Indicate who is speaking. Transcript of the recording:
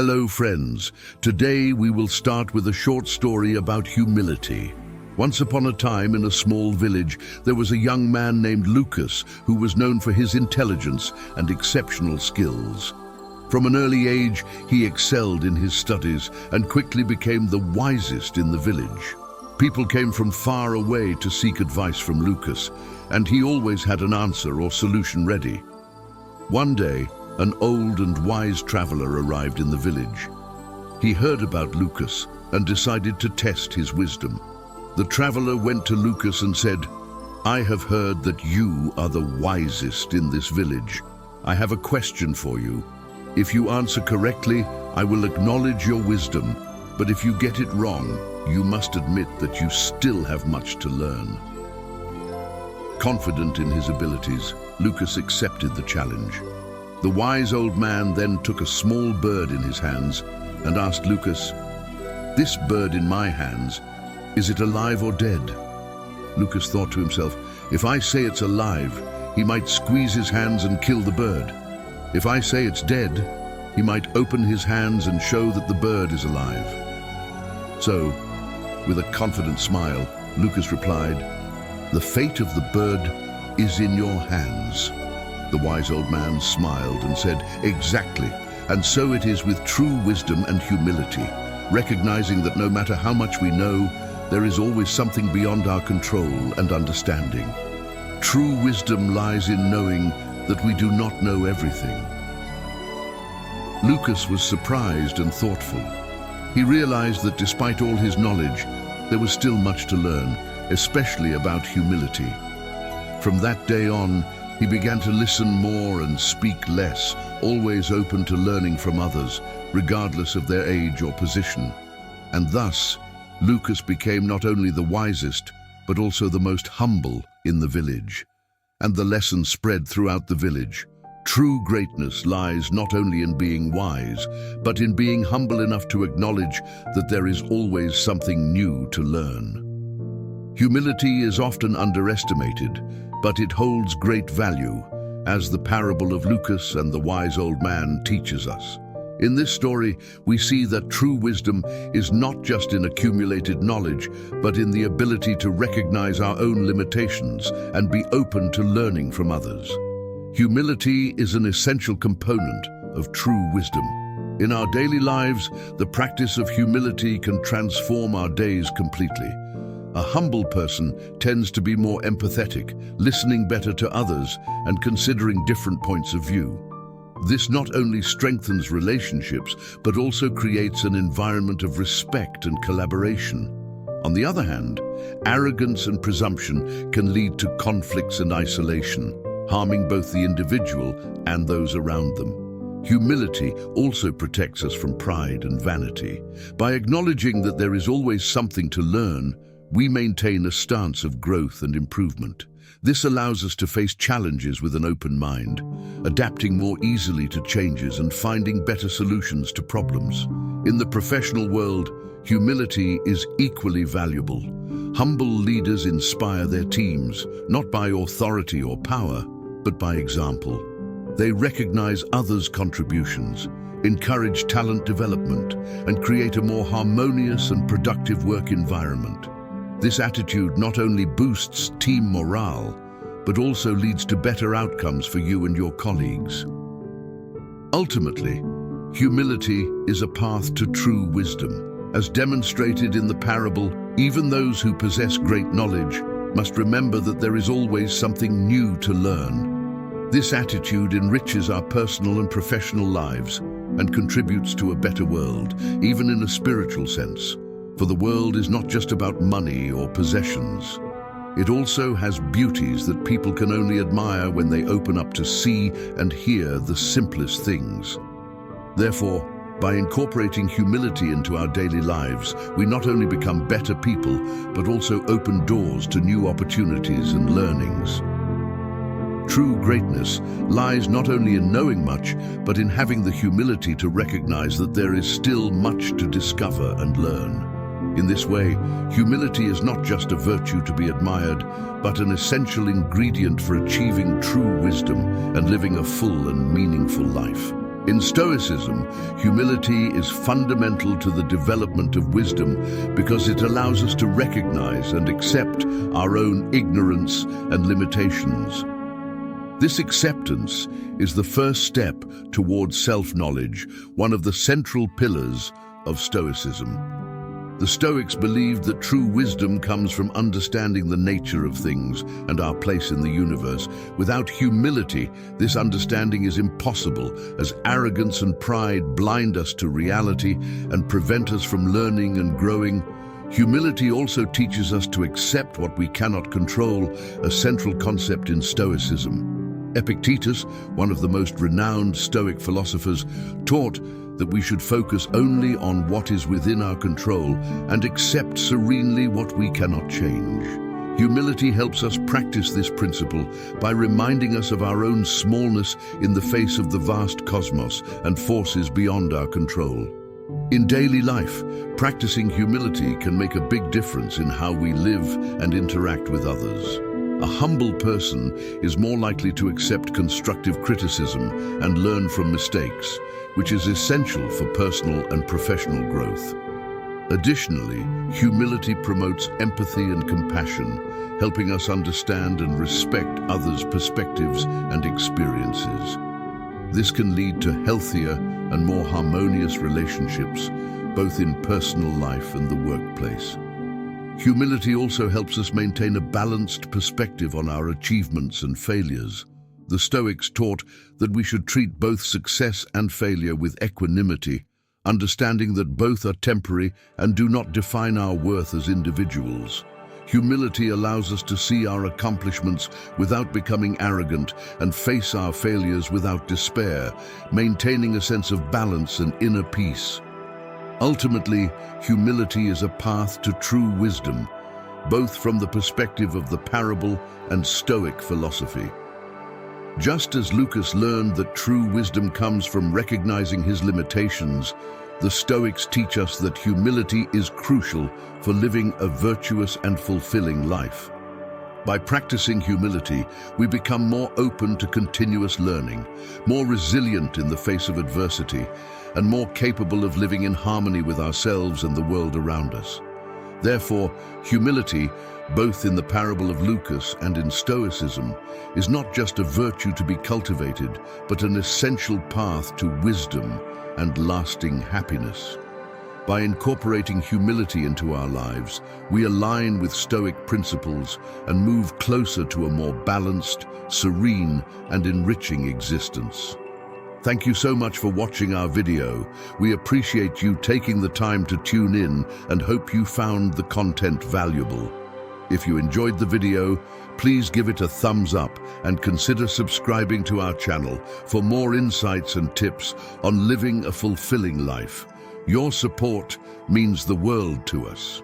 Speaker 1: Hello friends, today we will start with a short story about humility. Once upon a time in a small village, there was a young man named Lucas who was known for his intelligence and exceptional skills. From an early age, he excelled in his studies and quickly became the wisest in the village. People came from far away to seek advice from Lucas, and he always had an answer or solution ready. One day, an old and wise traveler arrived in the village. He heard about Lucas and decided to test his wisdom. The traveler went to Lucas and said, "I have heard that you are the wisest in this village. I have a question for you. If you answer correctly, I will acknowledge your wisdom, but if you get it wrong, you must admit that you still have much to learn." Confident in his abilities, Lucas accepted the challenge. The wise old man then took a small bird in his hands and asked Lucas, "This bird in my hands, is it alive or dead?" Lucas thought to himself, "If I say it's alive, he might squeeze his hands and kill the bird. If I say it's dead, he might open his hands and show that the bird is alive." So, with a confident smile, Lucas replied, "The fate of the bird is in your hands." The wise old man smiled and said, "Exactly, and so it is with true wisdom and humility, recognizing that no matter how much we know, there is always something beyond our control and understanding. True wisdom lies in knowing that we do not know everything." Lucas was surprised and thoughtful. He realized that despite all his knowledge, there was still much to learn, especially about humility. From that day on, he began to listen more and speak less, always open to learning from others, regardless of their age or position. And thus, Lucas became not only the wisest, but also the most humble in the village. And the lesson spread throughout the village. True greatness lies not only in being wise, but in being humble enough to acknowledge that there is always something new to learn. Humility is often underestimated, but it holds great value, as the parable of Lucas and the wise old man teaches us. In this story, we see that true wisdom is not just in accumulated knowledge, but in the ability to recognize our own limitations and be open to learning from others. Humility is an essential component of true wisdom. In our daily lives, the practice of humility can transform our days completely. A humble person tends to be more empathetic, listening better to others, and considering different points of view. This not only strengthens relationships, but also creates an environment of respect and collaboration. On the other hand, arrogance and presumption can lead to conflicts and isolation, harming both the individual and those around them. Humility also protects us from pride and vanity. By acknowledging that there is always something to learn, we maintain a stance of growth and improvement. This allows us to face challenges with an open mind, adapting more easily to changes and finding better solutions to problems. In the professional world, humility is equally valuable. Humble leaders inspire their teams, not by authority or power, but by example. They recognize others' contributions, encourage talent development, and create a more harmonious and productive work environment. This attitude not only boosts team morale, but also leads to better outcomes for you and your colleagues. Ultimately, humility is a path to true wisdom. As demonstrated in the parable, even those who possess great knowledge must remember that there is always something new to learn. This attitude enriches our personal and professional lives and contributes to a better world, even in a spiritual sense. For the world is not just about money or possessions. It also has beauties that people can only admire when they open up to see and hear the simplest things. Therefore, by incorporating humility into our daily lives, we not only become better people, but also open doors to new opportunities and learnings. True greatness lies not only in knowing much, but in having the humility to recognize that there is still much to discover and learn. In this way, humility is not just a virtue to be admired, but an essential ingredient for achieving true wisdom and living a full and meaningful life. In Stoicism, humility is fundamental to the development of wisdom because it allows us to recognize and accept our own ignorance and limitations. This acceptance is the first step towards self-knowledge, one of the central pillars of Stoicism. The Stoics believed that true wisdom comes from understanding the nature of things and our place in the universe. Without humility, this understanding is impossible, as arrogance and pride blind us to reality and prevent us from learning and growing. Humility also teaches us to accept what we cannot control, a central concept in Stoicism. Epictetus, one of the most renowned Stoic philosophers, taught that we should focus only on what is within our control and accept serenely what we cannot change. Humility helps us practice this principle by reminding us of our own smallness in the face of the vast cosmos and forces beyond our control. In daily life, practicing humility can make a big difference in how we live and interact with others. A humble person is more likely to accept constructive criticism and learn from mistakes, which is essential for personal and professional growth. Additionally, humility promotes empathy and compassion, helping us understand and respect others' perspectives and experiences. This can lead to healthier and more harmonious relationships, both in personal life and the workplace. Humility also helps us maintain a balanced perspective on our achievements and failures. The Stoics taught that we should treat both success and failure with equanimity, understanding that both are temporary and do not define our worth as individuals. Humility allows us to see our accomplishments without becoming arrogant and face our failures without despair, maintaining a sense of balance and inner peace. Ultimately, humility is a path to true wisdom, both from the perspective of the parable and Stoic philosophy. Just as Lucas learned that true wisdom comes from recognizing his limitations, the Stoics teach us that humility is crucial for living a virtuous and fulfilling life. By practicing humility, we become more open to continuous learning, more resilient in the face of adversity, and more capable of living in harmony with ourselves and the world around us. Therefore, humility, both in the parable of Lucas and in Stoicism, is not just a virtue to be cultivated, but an essential path to wisdom and lasting happiness. By incorporating humility into our lives, we align with Stoic principles and move closer to a more balanced, serene, and enriching existence. Thank you so much for watching our video. We appreciate you taking the time to tune in and hope you found the content valuable. If you enjoyed the video, please give it a thumbs up and consider subscribing to our channel for more insights and tips on living a fulfilling life. Your support means the world to us.